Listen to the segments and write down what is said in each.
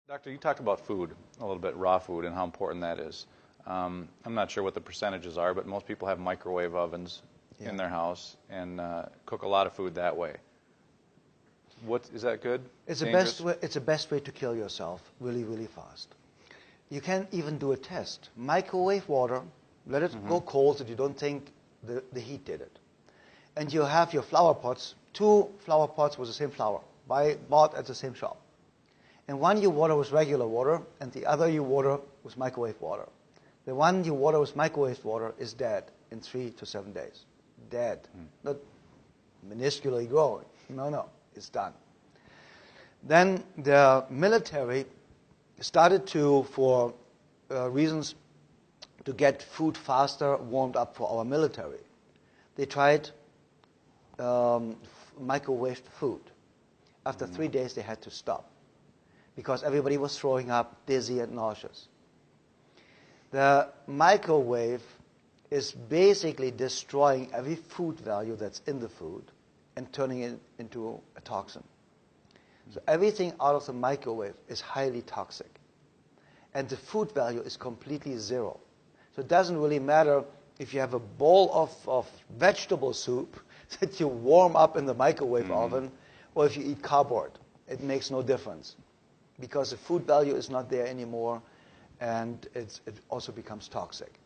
Doctor, you talked about food a little bit, raw food, and how important that is. I'm not sure what the percentages are, but most people have microwave ovens in their house and cook a lot of food that way. Is that good? It's the best way to kill yourself really, really fast. You can even do a test. Microwave water, let it go cold so you don't think the heat did it. And you have your flower pots, 2 flower pots with the same flower, bought at the same shop. And one you water with regular water, and the other you water with microwave water. The one you water with microwave water is dead in 3 to 7 days. Dead. Not minusculely growing. No, it's done. Then the military started to, for reasons to get food faster warmed up for our military, they tried microwaved food. After 3 days, they had to stop because everybody was throwing up, dizzy and nauseous. The microwave is basically destroying every food value that's in the food and turning it into a toxin. So everything out of the microwave is highly toxic. And the food value is completely zero. So it doesn't really matter if you have a bowl of vegetable soup that you warm up in the microwave oven or if you eat cardboard. It makes no difference because the food value is not there anymore and it also becomes toxic.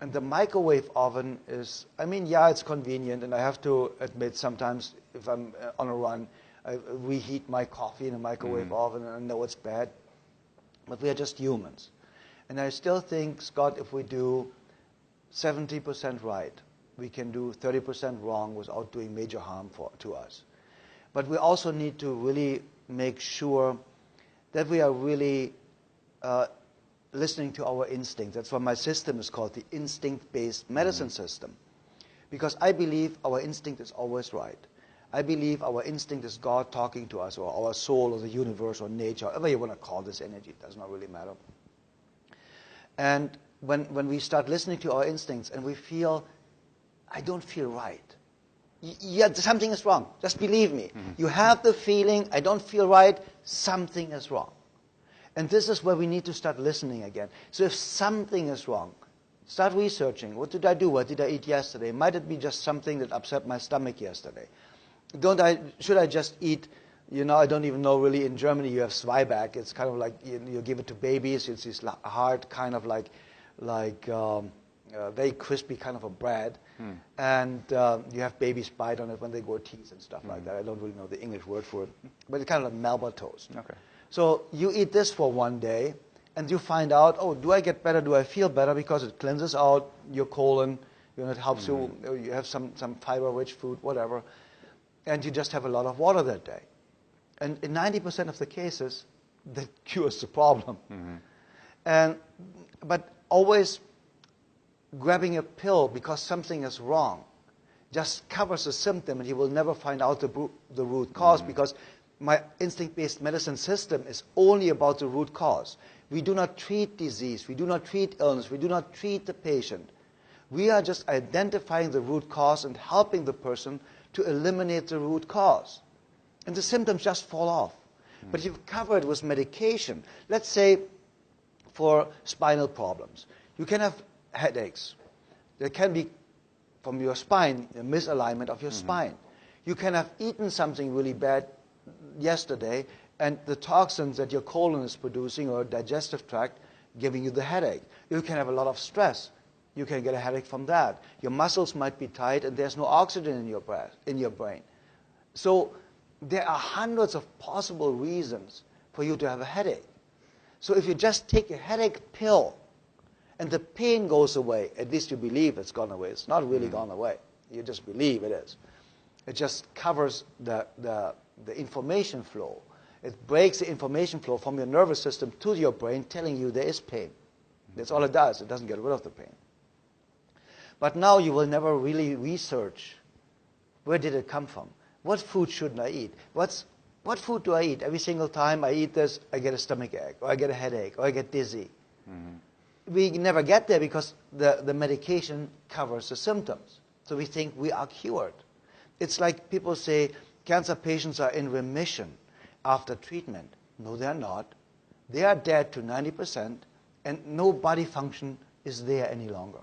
And the microwave oven is, it's convenient, and I have to admit sometimes if I'm on a run, I reheat my coffee in a microwave oven, and I know it's bad. But we are just humans. And I still think, Scott, if we do 70% right, we can do 30% wrong without doing major harm to us. But we also need to really make sure that we are really listening to our instinct. That's why my system is called the instinct-based medicine system. Because I believe our instinct is always right. I believe our instinct is God talking to us, or our soul, or the universe, or nature, however you want to call this energy. It does not really matter. And when we start listening to our instincts and we feel, I don't feel right. Something is wrong. Just believe me. You have the feeling, I don't feel right, something is wrong. And this is where we need to start listening again. So if something is wrong, start researching. What did I do? What did I eat yesterday? Might it be just something that upset my stomach yesterday? Should I just eat, I don't even know really, in Germany you have Zwieback. It's kind of like, you give it to babies. It's this hard kind of like very crispy kind of a bread. And you have babies bite on it when they grow teeth and stuff like that. I don't really know the English word for it. But it's kind of like Melba toast. Okay. So you eat this for one day, and you find out, do I get better? Do I feel better? Because it cleanses out your colon. It helps you. You have some fiber-rich food, whatever. And you just have a lot of water that day. And in 90% of the cases, that cures the problem. But always grabbing a pill because something is wrong just covers the symptom, and you will never find out the root cause because my instinct-based medicine system is only about the root cause. We do not treat disease. We do not treat illness. We do not treat the patient. We are just identifying the root cause and helping the person to eliminate the root cause. And the symptoms just fall off. But if you cover it with medication, let's say for spinal problems, you can have headaches. There can be, from your spine, a misalignment of your spine. You can have eaten something really bad yesterday, and the toxins that your colon is producing or digestive tract giving you the headache. You can have a lot of stress. You can get a headache from that. Your muscles might be tight and there's no oxygen in your brain. So there are hundreds of possible reasons for you to have a headache. So if you just take a headache pill and the pain goes away, at least you believe it's gone away. It's not really gone away. You just believe it is. It just covers the information flow. It breaks the information flow from your nervous system to your brain, telling you there is pain. That's all it does. It doesn't get rid of the pain. But now you will never really research where did it come from. What food shouldn't I eat? What food do I eat? Every single time I eat this, I get a stomach ache, or I get a headache, or I get dizzy. We never get there because the medication covers the symptoms. So we think we are cured. It's like people say cancer patients are in remission after treatment. No, they're not. they are dead to 90%, and no body function is there any longer.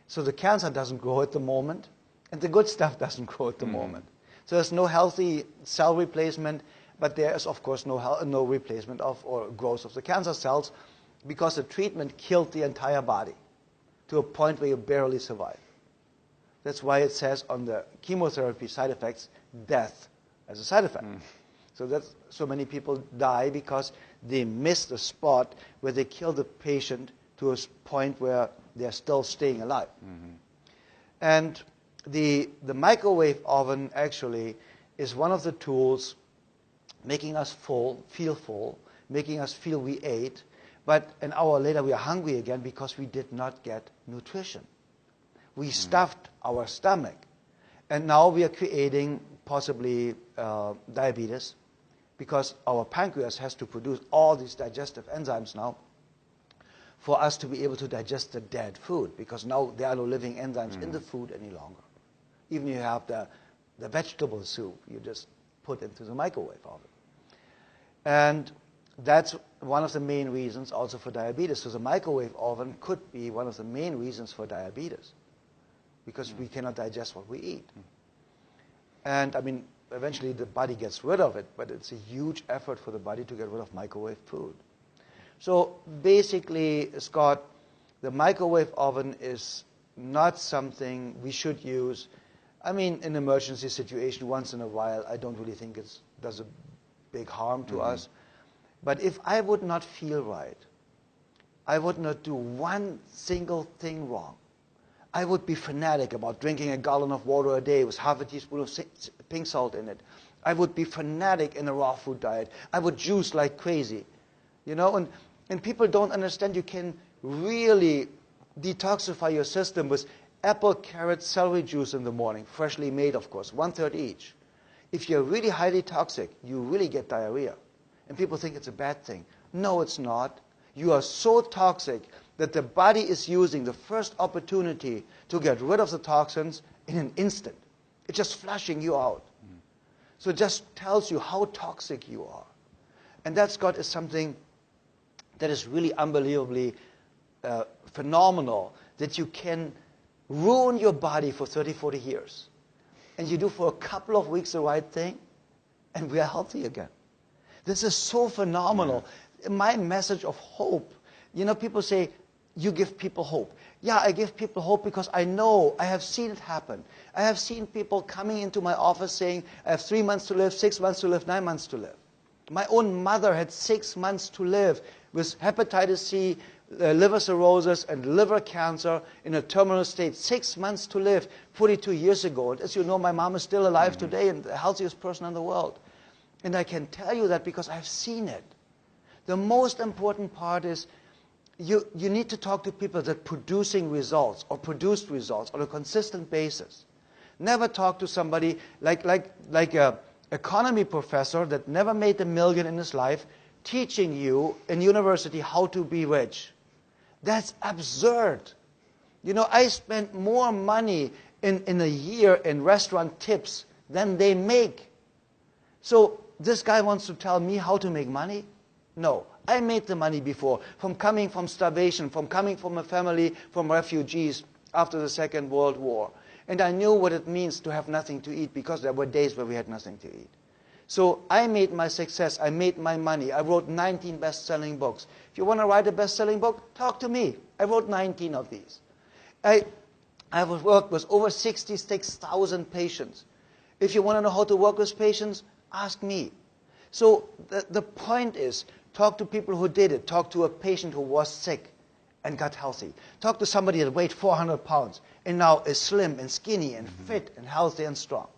So the cancer doesn't grow at the moment, and the good stuff doesn't grow at the moment. So there's no healthy cell replacement, but there is, of course, no replacement of or growth of the cancer cells, because the treatment killed the entire body to a point where you barely survive. That's why it says on the chemotherapy side effects, death as a side effect. So many people die because they miss the spot where they kill the patient to a point where they're still staying alive. And the microwave oven actually is one of the tools making us feel full, making us feel we ate, but an hour later we are hungry again because we did not get nutrition. We stuffed our stomach. And now we are creating possibly diabetes, because our pancreas has to produce all these digestive enzymes now for us to be able to digest the dead food, because now there are no living enzymes in the food any longer. Even if you have the vegetable soup, you just put into the microwave oven. And that's one of the main reasons also for diabetes. So the microwave oven could be one of the main reasons for diabetes, because we cannot digest what we eat. And I mean, eventually the body gets rid of it, but it's a huge effort for the body to get rid of microwave food. So basically, Scott, the microwave oven is not something we should use. I mean, in an emergency situation, once in a while, I don't really think it does a big harm to us. But if I would not feel right, I would not do one single thing wrong, I would be fanatic about drinking a gallon of water a day with half a teaspoon of pink salt in it. I would be fanatic in a raw food diet. I would juice like crazy. You know, and people don't understand you can really detoxify your system with apple, carrot, celery juice in the morning, freshly made, of course, 1/3 each. If you're really highly toxic, you really get diarrhea. And people think it's a bad thing. No, it's not. You are so toxic that the body is using the first opportunity to get rid of the toxins in an instant. It's just flushing you out. So it just tells you how toxic you are. And that, Scott, is something that is really unbelievably phenomenal, that you can ruin your body for 30, 40 years. And you do for a couple of weeks the right thing, and we are healthy again. This is so phenomenal. My message of hope, you know, people say, you give people hope. Yeah, I give people hope because I know, I have seen it happen. I have seen people coming into my office saying, I have 3 months to live, 6 months to live, 9 months to live. My own mother had 6 months to live with hepatitis C, liver cirrhosis, and liver cancer in a terminal state. 6 months to live 42 years ago. And as you know, my mom is still alive today and the healthiest person in the world. And I can tell you that because I've seen it. The most important part is you need to talk to people that are producing results or produced results on a consistent basis. Never talk to somebody like a economy professor that never made $1 million in his life teaching you in university how to be rich. That's absurd. You know, I spent more money in a year in restaurant tips than they make. So this guy wants to tell me how to make money? No. I made the money before, from coming from starvation, from coming from a family from refugees after the Second World War. And I knew what it means to have nothing to eat, because there were days where we had nothing to eat. So I made my success. I made my money. I wrote 19 best-selling books. If you want to write a best-selling book, talk to me. I wrote 19 of these. I have worked with over 66,000 patients. If you want to know how to work with patients, ask me. So the point is, talk to people who did it. Talk to a patient who was sick and got healthy. Talk to somebody that weighed 400 pounds and now is slim and skinny and fit and healthy and strong.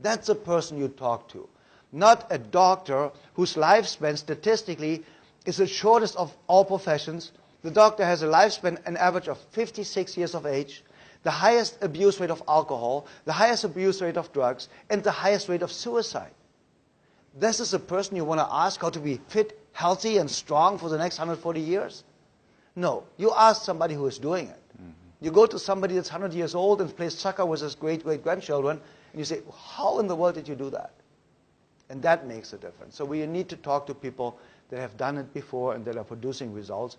That's the person you talk to. Not a doctor whose lifespan statistically is the shortest of all professions. The doctor has a lifespan, an average of 56 years of age, the highest abuse rate of alcohol, the highest abuse rate of drugs, and the highest rate of suicide. This is a person you want to ask how to be fit, healthy, and strong for the next 140 years? No. You ask somebody who is doing it. You go to somebody that's 100 years old and plays soccer with his great-great-grandchildren, and you say, how in the world did you do that? And that makes a difference. So we need to talk to people that have done it before and that are producing results.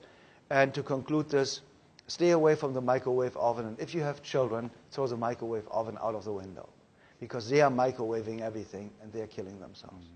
And to conclude this, stay away from the microwave oven. And if you have children, throw the microwave oven out of the window, because they are microwaving everything and they are killing themselves.